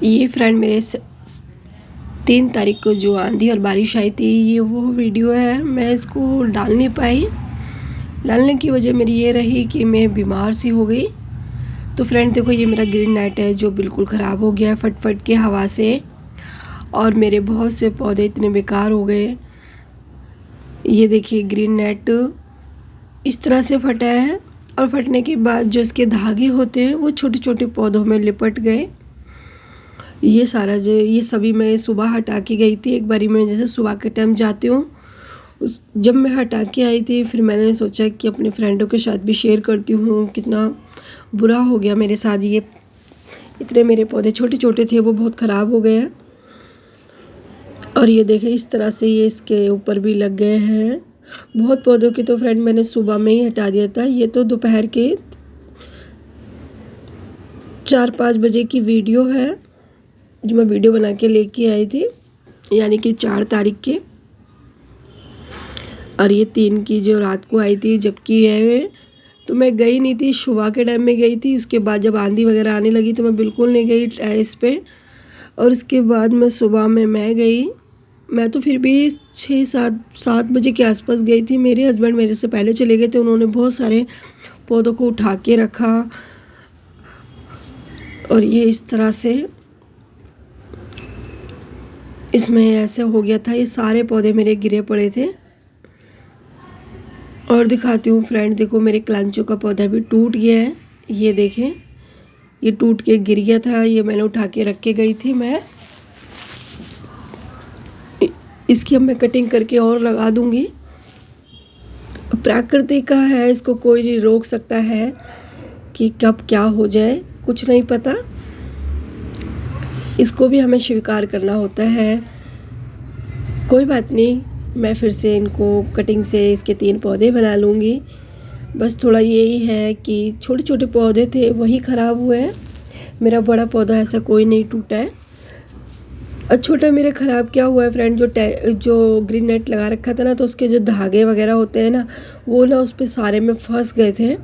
ये फ्रेंड मेरे 3 तारीख को जो आंधी और बारिश आई थी, ये वो वीडियो है। मैं इसको डाल नहीं पाई। डालने की वजह मेरी ये रही कि मैं बीमार सी हो गई। तो फ्रेंड देखो, ये मेरा ग्रीन नेट है जो बिल्कुल ख़राब हो गया फट फट के हवा से, और मेरे बहुत से पौधे इतने बेकार हो गए। ये देखिए, ग्रीन नेट इस तरह से फटा है, और फटने के बाद जो इसके धागे होते हैं वो छोटे छोटे पौधों में लिपट गए। ये सारा जो ये सभी मैं सुबह हटा के गई थी। एक बारी मैं जैसे सुबह के टाइम जाती हूँ, उस जब मैं हटा के आई थी, फिर मैंने सोचा कि अपने फ्रेंडों के साथ भी शेयर करती हूँ। कितना बुरा हो गया मेरे साथ। ये इतने मेरे पौधे छोटे छोटे थे, वो बहुत ख़राब हो गए हैं। और ये देखें, इस तरह से ये इसके ऊपर भी लग गए हैं। बहुत पौधों की तो फ्रेंड मैंने सुबह में ही हटा दिया था। ये तो दोपहर के 4-5 बजे की वीडियो है जो मैं वीडियो बना के लेके आई थी, यानी कि 4 तारीख के। और ये 3 की जो रात को आई थी, जबकि है तो मैं गई नहीं थी, सुबह के टाइम में गई थी। उसके बाद जब आंधी वगैरह आने लगी तो मैं बिल्कुल नहीं गई टेरेस पे। और उसके बाद मैं सुबह में मैं गई। मैं तो फिर भी 6-7 बजे के आसपास गई थी। मेरे हस्बैंड मेरे से पहले चले गए थे। उन्होंने बहुत सारे पौधों को उठा के रखा, और ये इस तरह से इसमें ऐसे हो गया था। ये सारे पौधे मेरे गिरे पड़े थे। और दिखाती हूँ फ्रेंड, देखो मेरे क्लांचो का पौधा भी टूट गया है। ये देखें, ये टूट के गिर गया था। ये मैंने उठा के रख के गई थी। मैं इसकी अब मैं कटिंग करके और लगा दूंगी। प्रकृति का है, इसको कोई नहीं रोक सकता है कि कब क्या हो जाए, कुछ नहीं पता। इसको भी हमें स्वीकार करना होता है। कोई बात नहीं, मैं फिर से इनको कटिंग से इसके 3 पौधे बना लूँगी। बस थोड़ा यही है कि छोटे छोटे पौधे थे वही ख़राब हुए हैं। मेरा बड़ा पौधा ऐसा कोई नहीं टूटा है। और छोटा मेरा ख़राब क्या हुआ है फ्रेंड, जो ग्रीन नेट लगा रखा था ना, तो उसके जो धागे वगैरह होते हैं ना, वो ना उस पर सारे में फंस गए थे।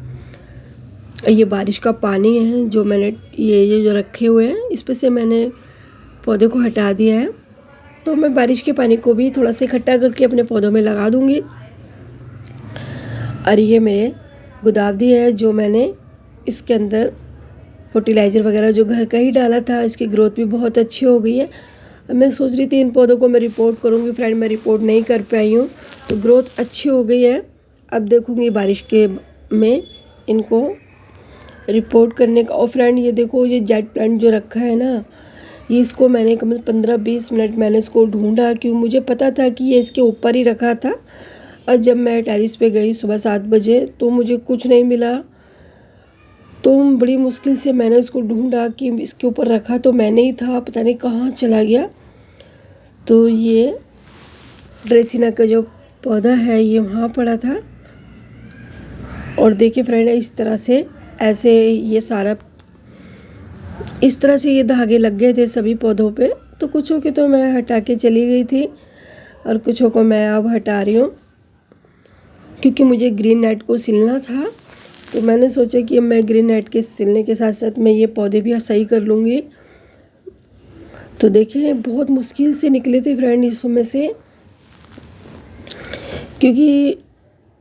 ये बारिश का पानी है जो मैंने ये जो रखे हुए हैं, इस पर से मैंने पौधे को हटा दिया है। तो मैं बारिश के पानी को भी थोड़ा सा इकट्ठा करके अपने पौधों में लगा दूंगी। और ये मेरे गुलाबी है जो मैंने इसके अंदर फर्टिलाइज़र वगैरह जो घर का ही डाला था। इसकी ग्रोथ भी बहुत अच्छी हो गई है। अब मैं सोच रही थी इन पौधों को मैं रिपोर्ट करूँगी फ्रेंड, मैं रिपोर्ट नहीं कर पाई हूँ। तो ग्रोथ अच्छी हो गई है। अब देखूँगी बारिश के में इनको रिपोर्ट करने का। और फ्रेंड ये देखो, ये जेट प्लांट जो रखा है ना, ये इसको मैंने कम से कम 15-20 मिनट मैंने इसको ढूंढा, क्यों मुझे पता था कि ये इसके ऊपर ही रखा था। और जब मैं टेरेस पे गई सुबह 7 बजे तो मुझे कुछ नहीं मिला। तो बड़ी मुश्किल से मैंने उसको ढूंढा कि इसके ऊपर रखा तो मैंने ही था, पता नहीं कहाँ चला गया। तो ये ड्रेसिना का जो पौधा है ये वहाँ पड़ा था। और देखिए फ्रेंड, इस तरह से ऐसे ये सारा इस तरह से ये धागे लग गए थे सभी पौधों पे। तो कुछों के तो मैं हटा के चली गई थी, और कुछों को मैं अब हटा रही हूँ, क्योंकि मुझे ग्रीन नेट को सिलना था। तो मैंने सोचा कि मैं ग्रीन नेट के सिलने के साथ साथ मैं ये पौधे भी सही कर लूँगी। तो देखिए, बहुत मुश्किल से निकले थे फ्रेंड इसमें से, क्योंकि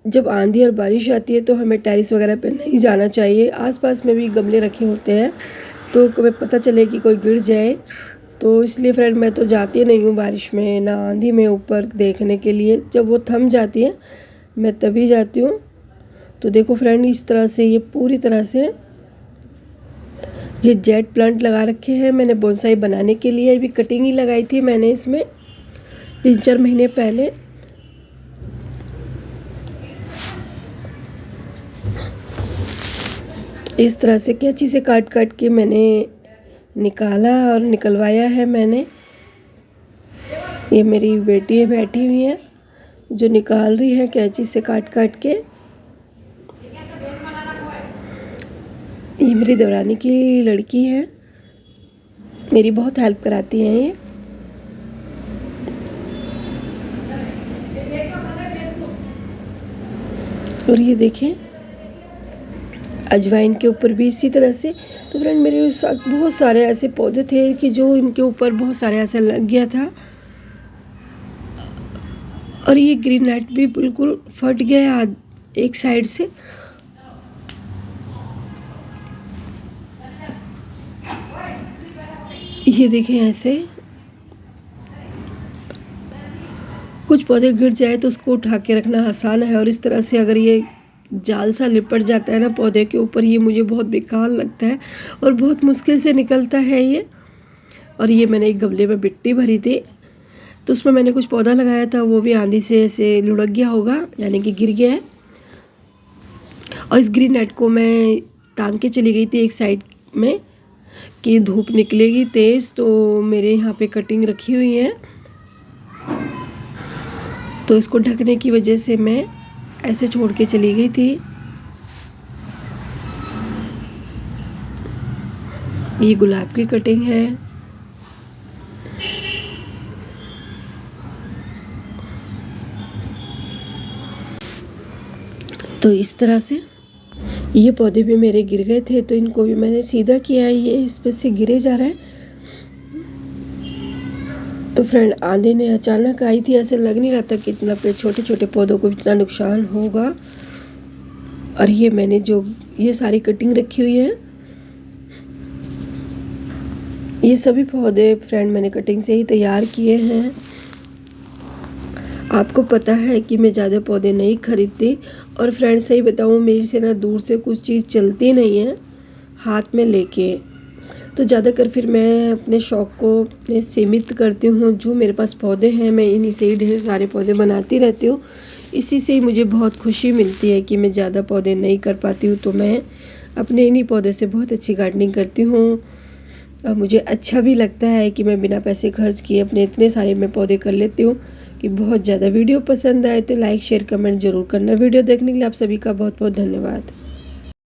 जब आंधी और बारिश आती है तो हमें टेरेस वगैरह पे नहीं जाना चाहिए। आसपास में भी गमले रखे होते हैं, तो कभी पता चले कि कोई गिर जाए। तो इसलिए फ्रेंड मैं तो जाती नहीं हूँ बारिश में, ना आंधी में ऊपर देखने के लिए। जब वो थम जाती है मैं तभी जाती हूँ। तो देखो फ्रेंड, इस तरह से ये पूरी तरह से ये जेट प्लांट लगा रखे हैं मैंने बोनसाई बनाने के लिए। अभी कटिंग ही लगाई थी मैंने इसमें 3-4 महीने पहले। इस तरह से कैंची से काट काट के मैंने निकाला और निकलवाया है मैंने। ये मेरी बेटी बैठी हुई है जो निकाल रही है कैंची से काट काट के। ये मेरी देवरानी की लड़की है, मेरी बहुत हेल्प कराती हैं ये। और ये देखें, अजवाइन के ऊपर भी इसी तरह से। तो फ्रेंड मेरे साथ बहुत सारे ऐसे पौधे थे कि जो इनके ऊपर बहुत सारे ऐसा लग गया था और ये ग्रीन नेट भी बिल्कुल फट गया एक साइड से। ये देखें, ऐसे कुछ पौधे गिर जाए तो उसको उठा के रखना आसान है, और इस तरह से अगर ये जाल सा लिपट जाता है ना पौधे के ऊपर, ये मुझे बहुत बेकार लगता है और बहुत मुश्किल से निकलता है ये। और ये मैंने एक गमले में मिट्टी भरी थी, तो उसमें मैंने कुछ पौधा लगाया था, वो भी आंधी से ऐसे लुढ़क गया होगा, यानी कि गिर गया है। और इस ग्रीन नेट को मैं टांग के चली गई थी एक साइड में कि धूप निकलेगी तेज़, तो मेरे यहाँ पे कटिंग रखी हुई है, तो इसको ढकने की वजह से मैं ऐसे छोड़ के चली गई थी। ये गुलाब की कटिंग है। तो इस तरह से ये पौधे भी मेरे गिर गए थे, तो इनको भी मैंने सीधा किया है। ये इस पर से गिरे जा रहा है। तो फ्रेंड आंधी ने अचानक आई थी, ऐसे लग नहीं रहा था कि इतना पे छोटे छोटे पौधों को इतना नुकसान होगा। और ये मैंने जो ये सारी कटिंग रखी हुई है, ये सभी पौधे फ्रेंड मैंने कटिंग से ही तैयार किए हैं। आपको पता है कि मैं ज़्यादा पौधे नहीं खरीदती, और फ्रेंड सही बताऊँ मेरे से ना दूर से कुछ चीज़ चलती नहीं है हाथ में लेके, तो ज़्यादातर फिर मैं अपने शौक़ को अपने सीमित करती हूँ। जो मेरे पास पौधे हैं मैं इन्हीं से ही ढेर सारे पौधे बनाती रहती हूँ। इसी से ही मुझे बहुत खुशी मिलती है कि मैं ज़्यादा पौधे नहीं कर पाती हूँ, तो मैं अपने इन्हीं पौधे से बहुत अच्छी गार्डनिंग करती हूँ। और मुझे अच्छा भी लगता है कि मैं बिना पैसे खर्च किए अपने इतने सारे मैं पौधे कर लेती हूँ। कि बहुत ज़्यादा वीडियो पसंद आए तो लाइक शेयर कमेंट ज़रूर करना। वीडियो देखने के लिए आप सभी का बहुत बहुत धन्यवाद।